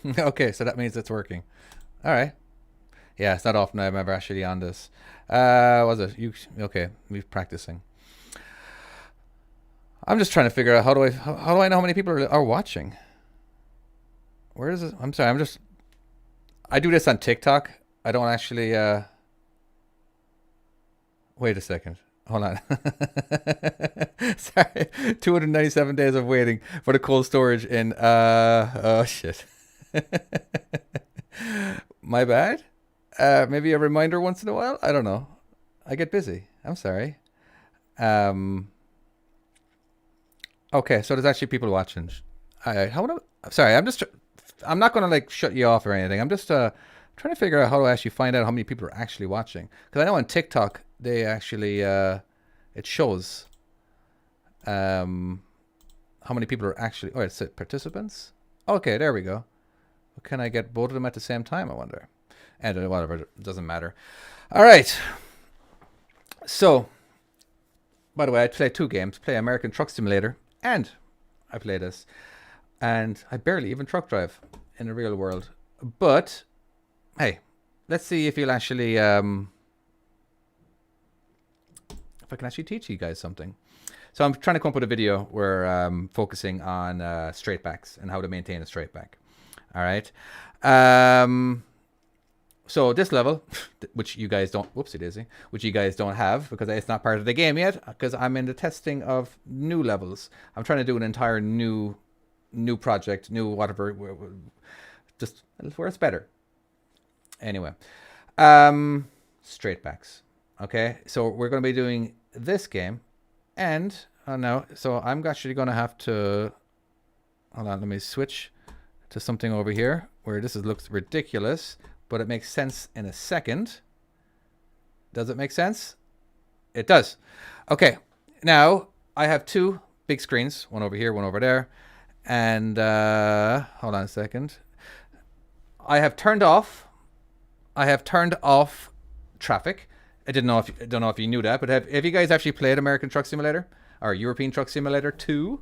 Okay, so that means it's working. All right. Yeah, it's not often I'm ever actually on this. Was it you? Okay, we're practicing. I'm just trying to figure out how do I know how many people are watching? Where is it? I'm sorry. I do this on TikTok. I don't actually. Wait a second. Hold on. Sorry. 297 days of waiting for the cold storage in. Oh shit. My bad. Maybe a reminder once in a while. I don't know. I get busy. I'm sorry. Um. Okay, so there's actually people watching. How would I? Sorry, I'm not gonna like shut you off or anything. I'm just trying to figure out how to actually find out how many people are actually watching. Because I know on TikTok they actually it shows um how many people are actually. Oh, it's participants. Okay, there we go. Can I get both of them at the same time? I wonder. And whatever, it doesn't matter. All right. So, by the way, I play two games. Play American Truck Simulator, and I play this, and I barely even truck drive in the real world. But hey, let's see if you'll actually if I can actually teach you guys something. So I'm trying to come up with a video where focusing on straight backs and how to maintain a straight back. All right. So this level, which you guys don't, whoopsie daisy, which you guys don't have because it's not part of the game yet, because I'm in the testing of new levels. I'm trying to do an entire new project, new whatever, just where it's better. Anyway, straight backs. Okay, so we're going to be doing this game, and no, so I'm actually going to have to. Hold on, let me switch to something over here where looks ridiculous, but it makes sense in a second. Does it make sense? It does. Okay, now I have two big screens, one over here, one over there, and hold on a second. I have turned off traffic. I don't know if you knew that, but have you guys actually played American Truck Simulator or European Truck Simulator 2?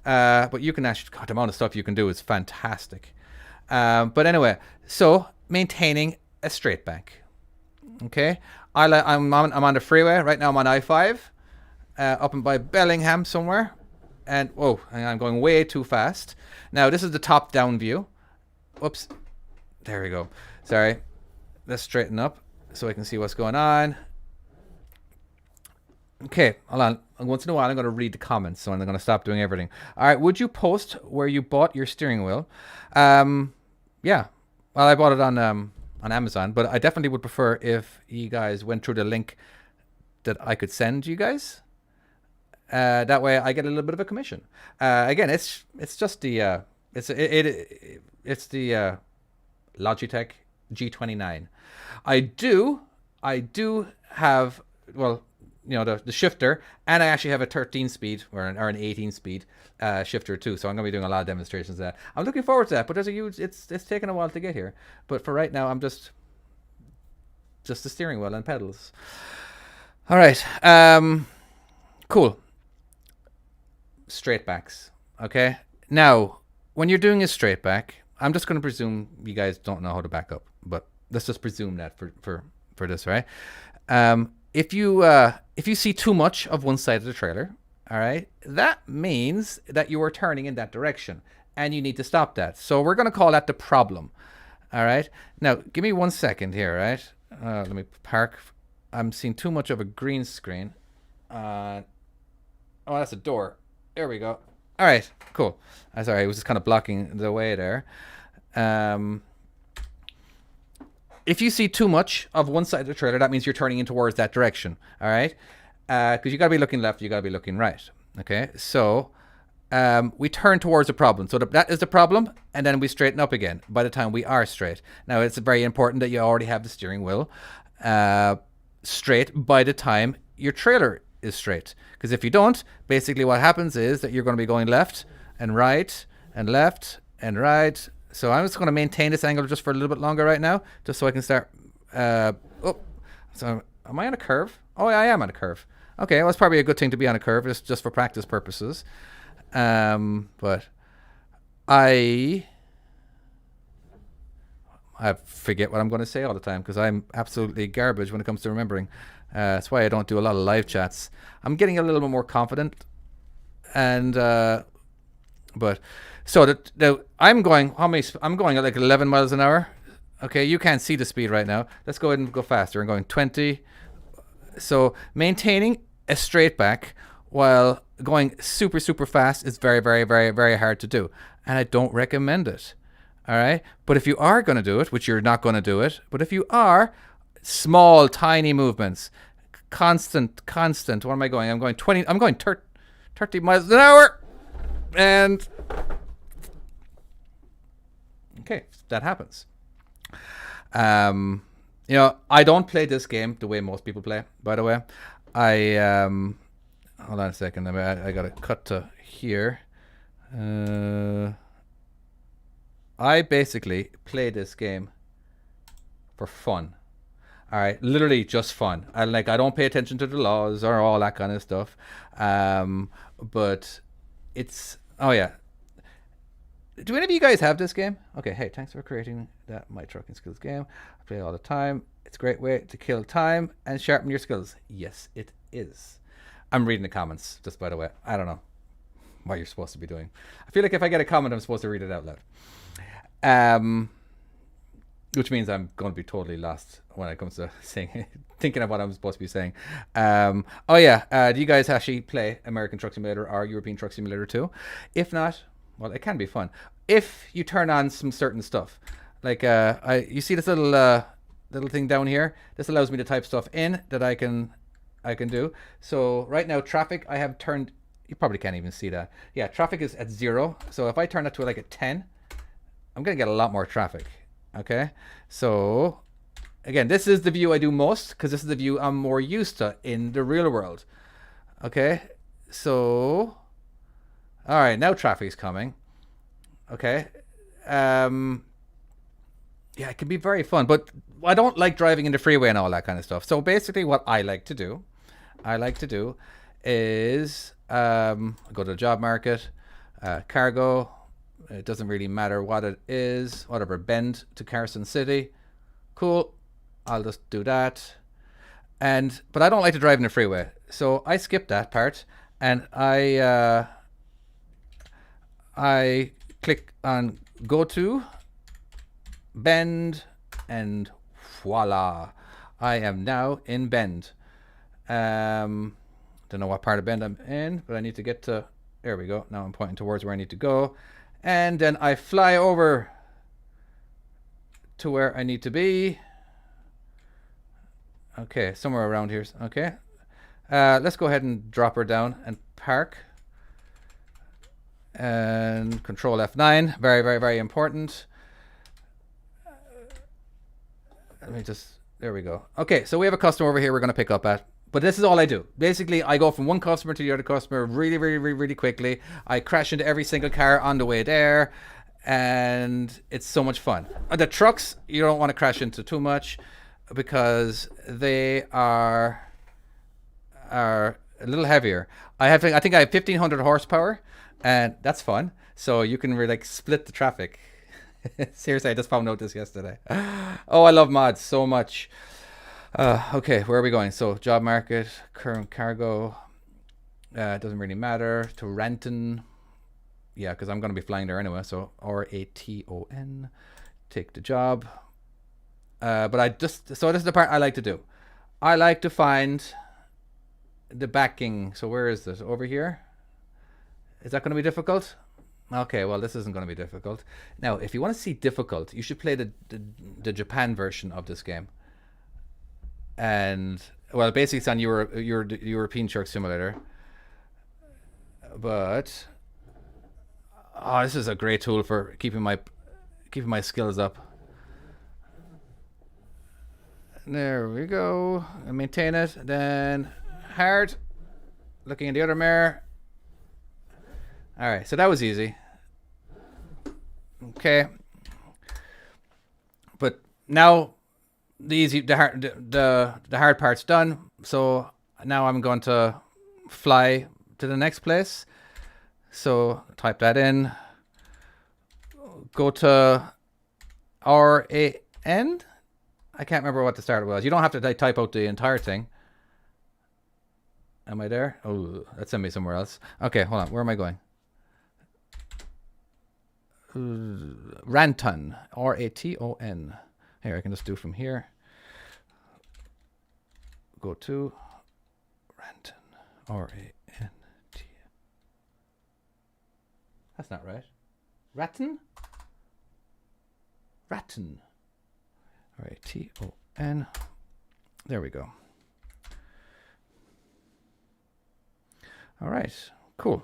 But you can actually, God, the amount of stuff you can do is fantastic. But anyway, so maintaining a straight back. Okay, I'm on the freeway right now. I'm on I-5, up and by Bellingham somewhere, and whoa, I'm going way too fast. Now this is the top-down view. Whoops, there we go. Sorry, let's straighten up so I can see what's going on. Okay, hold on. Once in a while, I'm going to read the comments, so I'm going to stop doing everything. All right, would you post where you bought your steering wheel? Yeah. Well, I bought it on Amazon, but I definitely would prefer if you guys went through the link that I could send you guys. That way, I get a little bit of a commission. Again, it's just the it's the Logitech G29. I do have, well, you know, the shifter, and I actually have a 13 speed or an 18 speed shifter too. So I'm gonna be doing a lot of demonstrations of that. I'm looking forward to that, but there's a huge, it's taken a while to get here. But for right now, I'm just the steering wheel and pedals. All right, cool. Straight backs. Okay. Now, when you're doing a straight back, I'm just gonna presume you guys don't know how to back up, but let's just presume that for this, right? If you see too much of one side of the trailer, all right, that means that you are turning in that direction, and you need to stop that. So we're gonna call that the problem. All right. Now, give me 1 second here, right? Let me park. I'm seeing too much of a green screen. Oh, that's a door. There we go. All right, cool. Sorry, it was just kind of blocking the way there. If you see too much of one side of the trailer, that means you're turning in towards that direction. All right, because you got to be looking left, you got to be looking right. Okay, so we turn towards the problem. So that is the problem, and then we straighten up again by the time we are straight. Now, it's very important that you already have the steering wheel straight by the time your trailer is straight. Because if you don't, basically what happens is that you're going to be going left and right and left and right. So I'm just going to maintain this angle just for a little bit longer right now, just so I can start. So am I on a curve? Oh, yeah, I am on a curve. Okay, well, it's probably a good thing to be on a curve, just for practice purposes. But I I forget what I'm going to say all the time because I'm absolutely garbage when it comes to remembering. That's why I don't do a lot of live chats. I'm getting a little bit more confident, and but so I'm going. How many? I'm going at like 11 miles an hour. Okay, you can't see the speed right now. Let's go ahead and go faster. I'm going 20. So maintaining a straight back while going super, super fast is very, very, very, very hard to do. And I don't recommend it. All right. But if you are going to do it, which you're not going to do it, but if you are, small, tiny movements, constant. What am I going? I'm going 20. I'm going 30 miles an hour. And okay, that happens. You know, I don't play this game the way most people play, by the way. Hold on a second. I got to cut to here. I basically play this game for fun. All right, literally just fun. I don't pay attention to the laws or all that kind of stuff. But it's, oh yeah. Do any of you guys have this game? Okay, hey, thanks for creating that My Trucking Skills game. I play it all the time. It's a great way to kill time and sharpen your skills. Yes, it is. I'm reading the comments, just by the way. I don't know what you're supposed to be doing. I feel like if I get a comment, I'm supposed to read it out loud. Which means I'm going to be totally lost when it comes to saying, thinking of what I'm supposed to be saying. Oh yeah, do you guys actually play American Truck Simulator or European Truck Simulator 2? If not, well, it can be fun if you turn on some certain stuff. Like you see this little thing down here. This allows me to type stuff in that I can do. So right now, traffic I have turned. You probably can't even see that. Yeah, traffic is at 0. So if I turn that to like a 10, I'm gonna get a lot more traffic. Okay. So again, this is the view I do most because this is the view I'm more used to in the real world. Okay. So. All right, now traffic's coming. Okay. Yeah, it can be very fun, but I don't like driving in the freeway and all that kind of stuff. So basically what I like to do is go to the job market, cargo. It doesn't really matter what it is, whatever, Bend to Carson City. Cool. I'll just do that. But I don't like to drive in the freeway. So I skip that part and I click on go to Bend and voila, I am now in Bend. Don't know what part of Bend I'm in, but I need to get to, there we go. Now I'm pointing towards where I need to go. And then I fly over to where I need to be. Okay, somewhere around here. Okay. Let's go ahead and drop her down and park. And control F9, very, very, very important. Let me just, there we go. Okay, so we have a customer over here we're going to pick up at. But this is all I do. Basically, I go from one customer to the other customer really, really, really, really quickly. I crash into every single car on the way there. And it's so much fun. The trucks, you don't want to crash into too much because they are a little heavier. I think I have 1,500 horsepower. And that's fun. So you can really split the traffic. Seriously, I just found out this yesterday. Oh, I love mods so much. Okay, where are we going? So job market, current cargo. It doesn't really matter. To Renton. Yeah, because I'm going to be flying there anyway. So RATON. Take the job. But so this is the part I like to do. I like to find the backing. So where is this? Over here? Is that going to be difficult? Okay, well, this isn't going to be difficult. Now, if you want to see difficult, you should play the Japan version of this game. And, well, basically it's on European Truck Simulator. But, oh, this is a great tool for keeping my skills up. There we go. And maintain it. Then hard. Looking in the other mirror. All right, so that was easy. Okay, but now the hard part's done. So now I'm going to fly to the next place. So type that in. Go to N? I can't remember what the start was. You don't have to type out the entire thing. Am I there? Oh, that sent me somewhere else. Okay, hold on. Where am I going? Ranton. R-A-T-O-N. Here, I can just do from here. Go to Ranton. R-A-N-T. That's not right. Ratton? Ratton. R-A-T-O-N. There we go. All right, cool.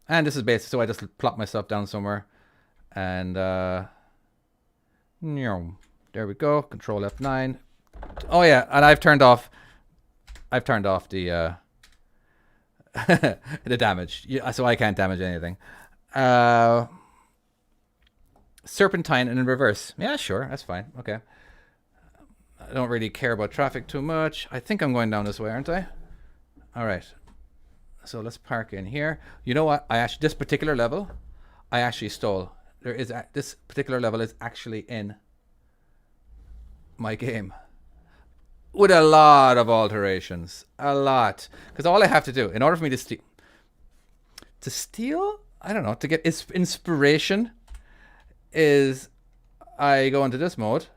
And this is basic, so I just plop myself down somewhere. And there we go. Control F9. Oh yeah, and I've turned off the the damage, so I can't damage anything. Serpentine and in reverse. Yeah, sure, that's fine. Okay. I don't really care about traffic too much. I think I'm going down this way, aren't I? All right. So let's park in here. You know what? This particular level, I actually stole. This particular level is actually in my game with a lot of alterations. A lot. Because all I have to do, in order for me to steal, I don't know, to get inspiration, is I go into this mode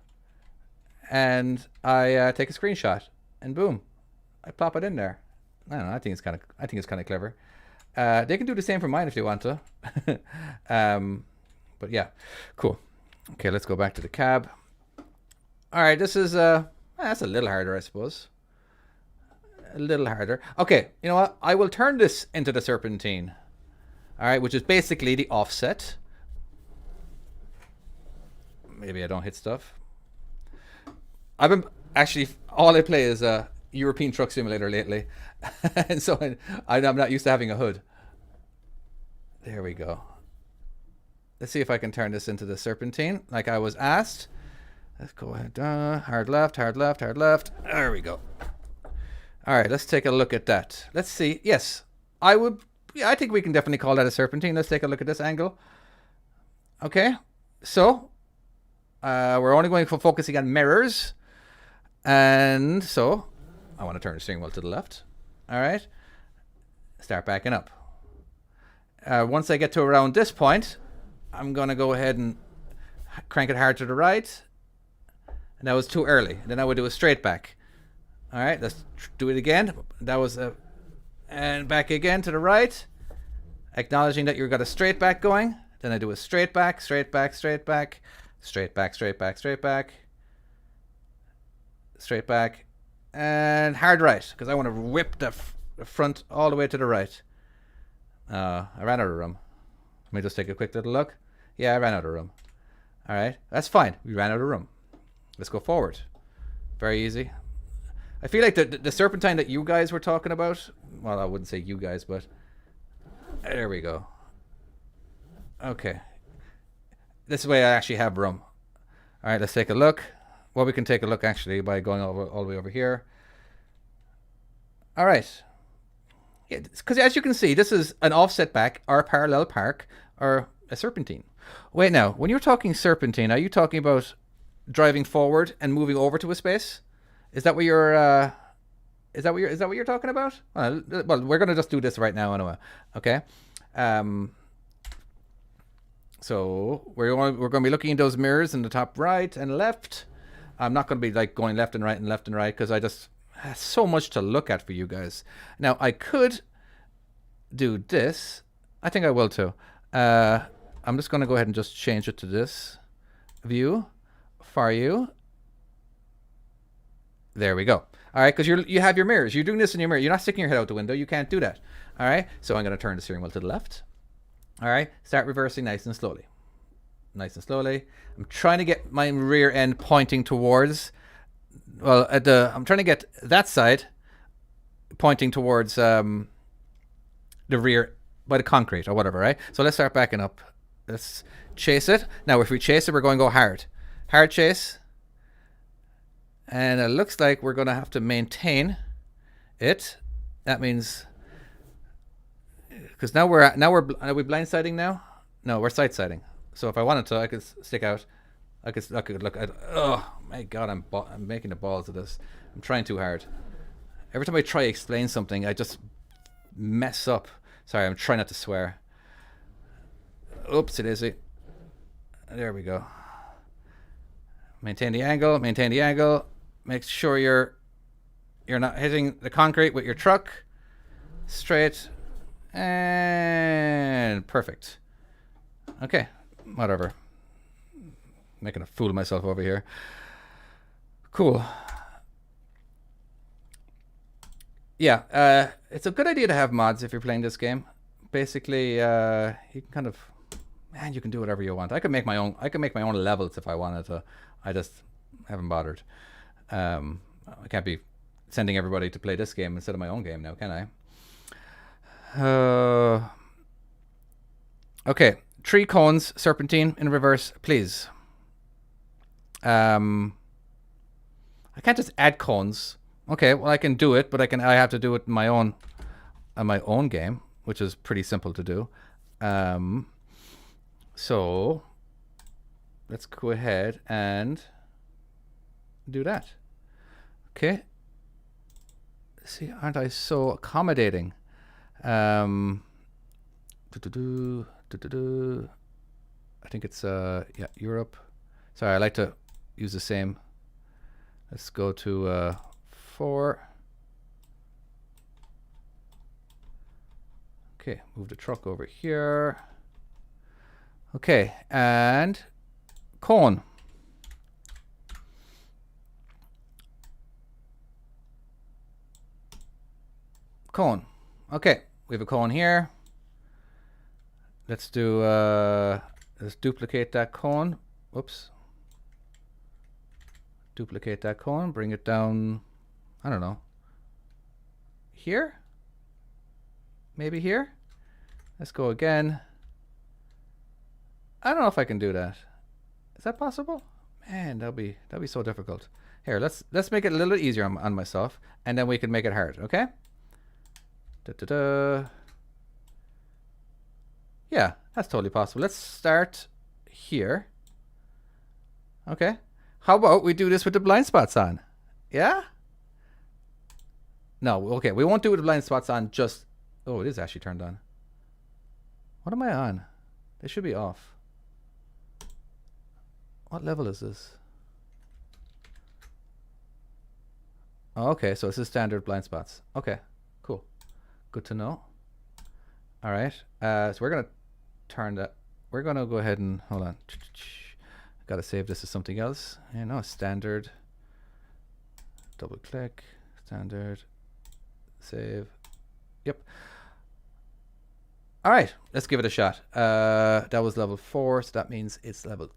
and I take a screenshot and boom, I plop it in there. I don't know. I think it's kind of clever. They can do the same for mine if they want to. But yeah, cool. Okay, let's go back to the cab. All right, this is that's a little harder, I suppose. A little harder. Okay, you know what? I will turn this into the Serpentine. All right, which is basically the offset. Maybe I don't hit stuff. I've been actually all I play is European Truck Simulator lately, and so I'm not used to having a hood. There we go. Let's see if I can turn this into the Serpentine like I was asked. Let's go ahead. Hard left, hard left, hard left. There we go. All right, let's take a look at that. Let's see. Yes, I would. Yeah, I think we can definitely call that a Serpentine. Let's take a look at this angle. Okay, so we're only going for focusing on mirrors, and so I want to turn the steering wheel to the left. All right, start backing up. Once I get to around this point, I'm going to go ahead and crank it hard to the right. And that was too early. Then I would do a straight back. All right, let's do it again. That was a... And back again to the right. Acknowledging that you've got a straight back going. Then I do a straight back, straight back, straight back. Straight back, straight back, straight back. Straight back. And hard right. Because I want to whip the front all the way to the right. I ran out of room. Let me just take a quick little look. Yeah, I ran out of room. All right, that's fine. We ran out of room. Let's go forward. Very easy. I feel like the Serpentine that you guys were talking about, well, I wouldn't say you guys, but there we go. Okay. This way I actually have room. All right, let's take a look. Well, we can take a look actually by going all the way over here. All right. Yeah, because as you can see, this is an offset back or a parallel park or a Serpentine. Wait, now, when you're talking Serpentine, are you talking about driving forward and moving over to a space? Is that what you're is that what you're talking about? Well, we're gonna just do this right now anyway. Okay. So we're going to be looking at those mirrors in the top right and left. I'm not going to be like going left and right because I just have so much to look at for you guys. Now I could do this. I think I will too. I'm just going to go ahead and just change it to this view for you. There we go. All right, because you have your mirrors. You're doing this in your mirror. You're not sticking your head out the window. You can't do that. All right, so I'm going to turn the steering wheel to the left. All right, start reversing nice and slowly. Nice and slowly. I'm trying to get my rear end pointing towards, well, I'm trying to get that side pointing towards the rear by the concrete or whatever, right? So let's start backing up. Let's chase it. Now, if we chase it, we're going to go hard. Hard chase. And it looks like we're going to have to maintain it. That means, because are we blindsiding now? No, we're sight siding. So if I wanted to, I could stick out. I could look at. Oh my god, I'm making the balls of this. I'm trying too hard. Every time I try to explain something, I just mess up. Sorry, I'm trying not to swear. Oops, it is it. There we go. Maintain the angle. Maintain the angle. Make sure you're not hitting the concrete with your truck. Straight and perfect. Okay, whatever. Making a fool of myself over here. Cool. Yeah, it's a good idea to have mods if you're playing this game. Basically, you can kind of, man, you can do whatever you want. I could make my own. I could make my own levels if I wanted to. I just haven't bothered. I can't be sending everybody to play this game instead of my own game now, can I? Okay, 3 cones, Serpentine in reverse, please. I can't just add cones. Okay, well I can do it, but I have to do it in my own game, which is pretty simple to do. So let's go ahead and do that. Okay. See, aren't I so accommodating? I think it's yeah, Europe. Sorry, I like to use the same. Let's go to 4. Okay, move the truck over here. Okay, and cone. Cone. Okay, we have a cone here. Let's do let's duplicate that cone. Whoops. Duplicate that cone, bring it down, I don't know, here? Maybe here? Let's go again. I don't know if I can do that. Is that possible? Man, that'll be so difficult. Here, let's make it a little easier on myself, and then we can make it hard, okay? Yeah, that's totally possible. Let's start here. Okay. How about we do this with the blind spots on? Yeah? No, okay, we won't do it with the blind spots on, just... Oh, it is actually turned on. What am I on? They should be off. What level is this? Oh, okay, so this is standard blind spots. Okay, cool. Good to know. All right, so we're going to turn that... We're going to go ahead and... Hold on. Got to save this as something else. You know, standard. Double click. Standard. Save. Yep. All right, let's give it a shot. That was level 4, so that means it's level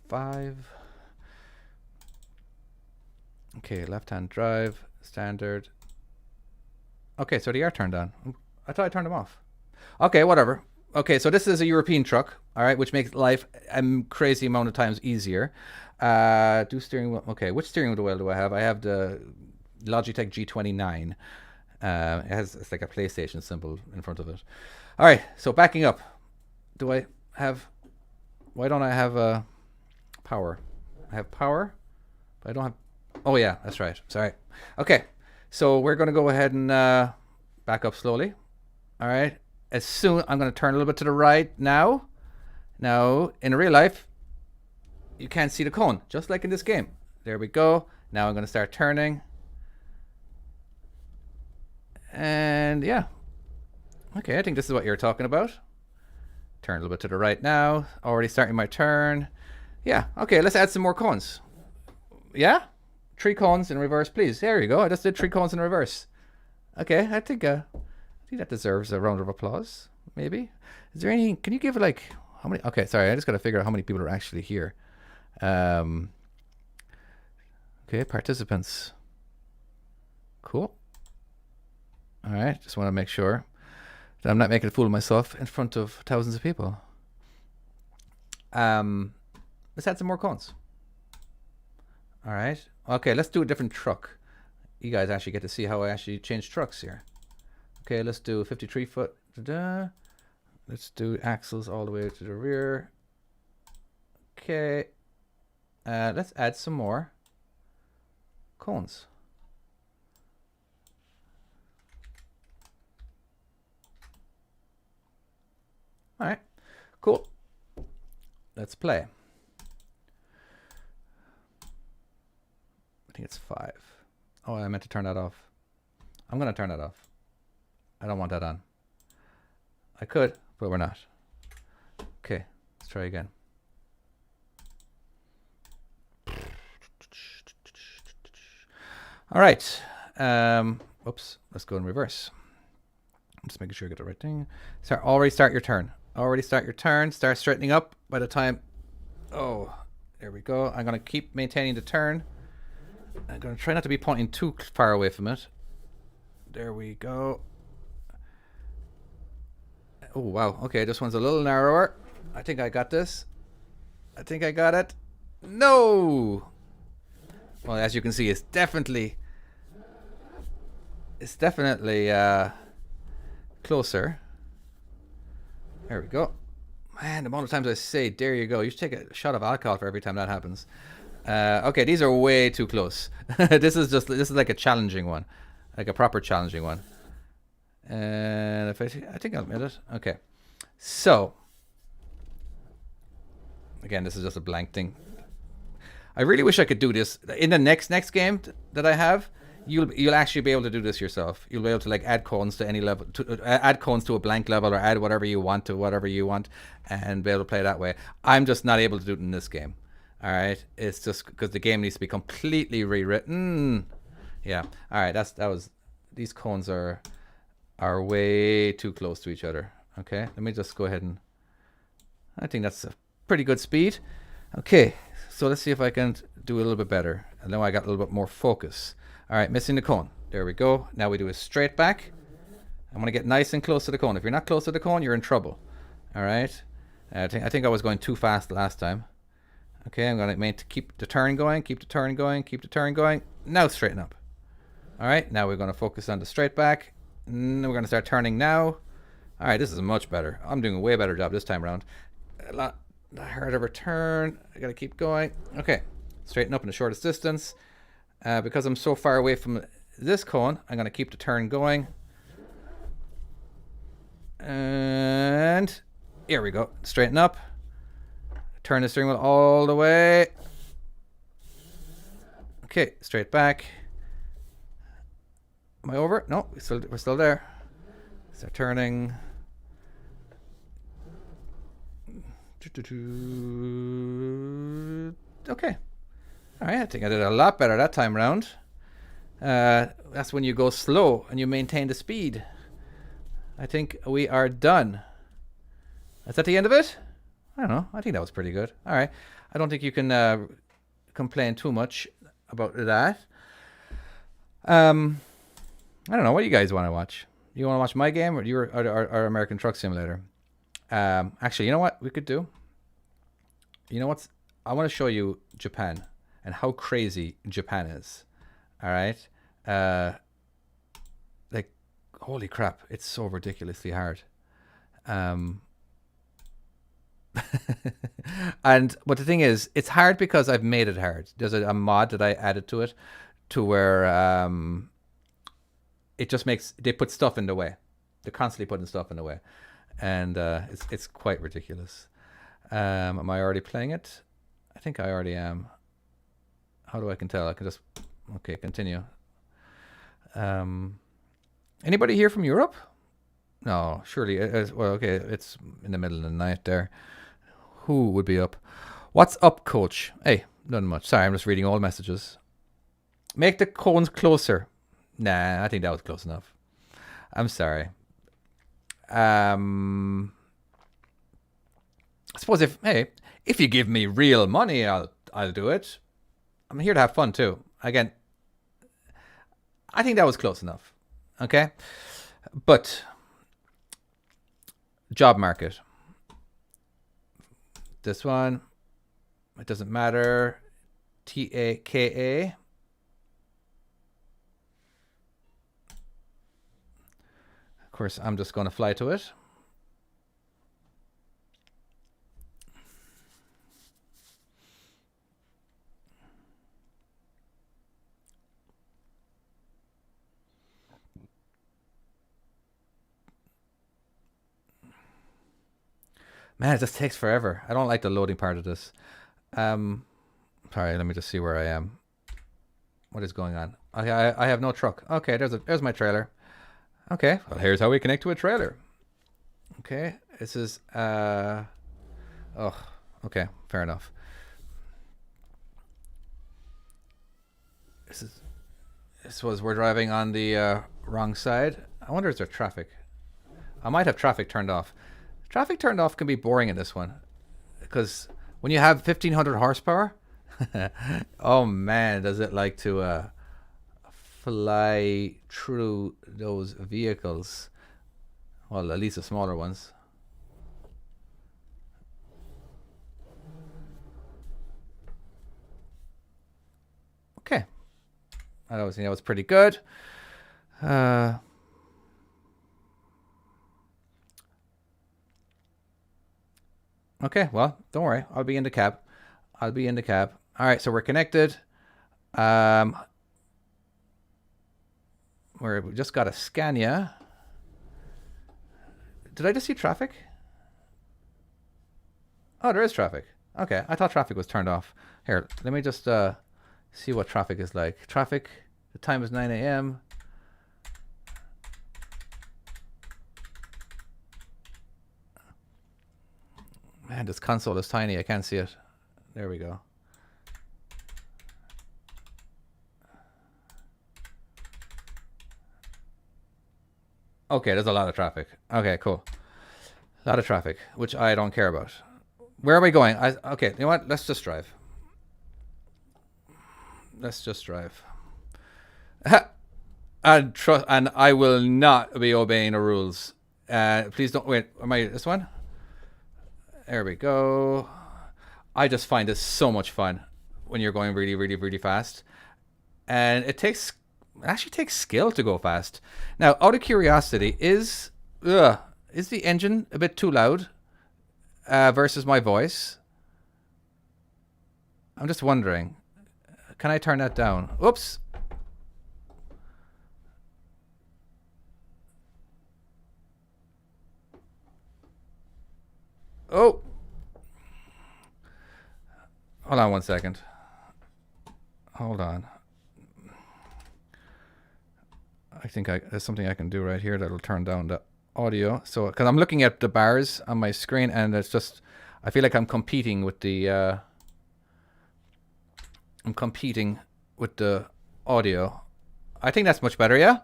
5. Okay, left-hand drive. Standard. Okay, so they are turned on. I thought I turned them off. Okay, whatever. Okay, so this is a European truck, all right, which makes life a crazy amount of times easier. Do steering wheel. Okay, which steering wheel do I have? I have the Logitech G29. It's like a PlayStation symbol in front of it. All right, so backing up. Do I have... Why don't I have power? I have power, but I don't have... Oh, yeah, that's right. Sorry. Okay, so we're going to go ahead and back up slowly. All right. As soon... I'm going to turn a little bit to the right now. Now, in real life, you can't see the cone, just like in this game. There we go. Now I'm going to start turning. And yeah. Okay, I think this is what you're talking about. Turn a little bit to the right now. Already starting my turn. Yeah, okay, let's add some more cones. Yeah? 3 cones in reverse, please. There you go. I just did 3 cones in reverse. Okay, I think that deserves a round of applause, maybe. Is there anything... Can you give it like... How many... Okay, sorry, I just got to figure out how many people are actually here. Okay, participants. Cool. All right, just want to make sure that I'm not making a fool of myself in front of thousands of people. Let's add some more cones. All right. Okay, let's do a different truck. You guys actually get to see how I actually change trucks here. Okay, let's do 53 foot. Da-da. Let's do axles all the way to the rear. Okay. Let's add some more cones. All right, cool. Let's play. I think it's 5. Oh, I meant to turn that off. I'm going to turn that off. I don't want that on. I could, but we're not. Okay, let's try again. All right. Oops, let's go in reverse. I'm just making sure I get the right thing. Already start your turn. Already start your turn. Start straightening up by the time... Oh, there we go. I'm going to keep maintaining the turn. I'm going to try not to be pointing too far away from it. There we go. Oh, wow. Okay, this one's a little narrower. I think I got this. I think I got it. No! Well, as you can see, it's definitely closer. There we go. Man, the amount of times I say, there you go. You should take a shot of alcohol for every time that happens. Okay, these are way too close. This is like a challenging one. Like a proper challenging one. And if I think I'll admit it. Okay. So, again, this is just a blank thing. I really wish I could do this. In the next game that I have, you'll actually be able to do this yourself. You'll be able to like add cones to any level, add cones to a blank level, or add whatever you want to whatever you want, and be able to play that way. I'm just not able to do it in this game. All right, it's just because the game needs to be completely rewritten. Yeah. All right, these cones are way too close to each other. Okay, let me just go ahead and... I think that's a pretty good speed. Okay, so let's see if I can do a little bit better. And now I got a little bit more focus. All right, missing the cone. There we go. Now we do a straight back. I want to get nice and close to the cone. If you're not close to the cone, you're in trouble. All right. I think I was going too fast last time. Okay, I'm going to keep the turn going, keep the turn going, keep the turn going. Now straighten up. All right, now we're going to focus on the straight back. We're going to start turning now. All right, this is much better. I'm doing a way better job this time around. A lot harder of a turn. I got to keep going. Okay, straighten up in the shortest distance. Because I'm so far away from this cone, I'm going to keep the turn going. And here we go. Straighten up. Turn the steering wheel all the way. Okay, straight back. Am I over? No, we're still there. Start turning. Okay. All right, I think I did a lot better that time round. That's when you go slow and you maintain the speed. I think we are done. Is that the end of it? I don't know. I think that was pretty good. All right. I don't think you can complain too much about that. I don't know. What do you guys want to watch? You want to watch my game or our American Truck Simulator? Actually, you know what we could do? You know what? I want to show you Japan and how crazy Japan is. All right. Like, holy crap. It's so ridiculously hard. But the thing is, it's hard because I've made it hard. There's a mod that I added to it to where it just makes, they put stuff in the way. They're constantly putting stuff in the way. And it's quite ridiculous. Am I already playing it? I think I already am. How do I can tell? I can just, okay, continue. Anybody here from Europe? No, surely. Well, okay, it's in the middle of the night there. Who would be up? What's up, coach? Hey, nothing much. Sorry, I'm just reading all messages. Make the cones closer. Nah, I think that was close enough. I'm sorry. I suppose if you give me real money, I'll do it. I'm here to have fun too. Again, I think that was close enough. Okay, but job market. This one, it doesn't matter. TAKA. Of course, I'm just going to fly to it. Man, it just takes forever. I don't like the loading part of this. Sorry, let me just see where I am. What is going on? I have no truck. Okay, there's my trailer. Okay, well, here's how we connect to a trailer. Okay, this is oh, okay, fair enough. This was we're driving on the wrong side. I wonder is there traffic? I might have traffic turned off. Traffic turned off can be boring in this one because when you have 1500 horsepower, oh man, does it like to fly through those vehicles? Well, at least the smaller ones. Okay, I always think that was pretty good. Okay, well, don't worry. I'll be in the cab. I'll be in the cab. All right, so we're connected. We just got a Scania. Did I just see traffic? Oh, there is traffic. Okay, I thought traffic was turned off. Here, let me just see what traffic is like. Traffic, the time is 9 a.m. Man, this console is tiny. I can't see it. There we go. Okay, there's a lot of traffic. Okay, cool. A lot of traffic, which I don't care about. Where are we going? Okay, you know what? Let's just drive. Let's just drive. And I will not be obeying the rules. Please don't wait. Am I this one? There we go. I just find this so much fun when you're going really, really, really fast, and it actually takes skill to go fast. Now, out of curiosity, is the engine a bit too loud versus my voice? I'm just wondering. Can I turn that down? Oops. Oh. Hold on one second. Hold on. I think there's something I can do right here that'll turn down the audio. So, because I'm looking at the bars on my screen, and it's just, I feel like I'm competing with the audio. I think that's much better. Yeah.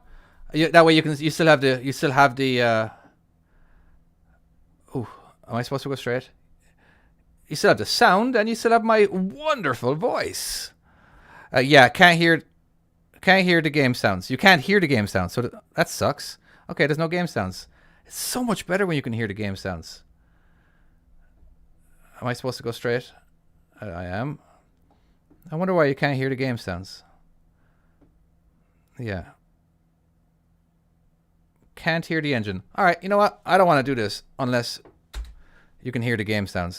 That way you still have the. Oh, am I supposed to go straight? You still have the sound, and you still have my wonderful voice. Yeah, can't hear the game sounds. You can't hear the game sounds, so that sucks. Okay, there's no game sounds. It's so much better when you can hear the game sounds. Am I supposed to go straight? I am. I wonder why you can't hear the game sounds. Yeah. Can't hear the engine. All right, you know what? I don't want to do this unless you can hear the game sounds.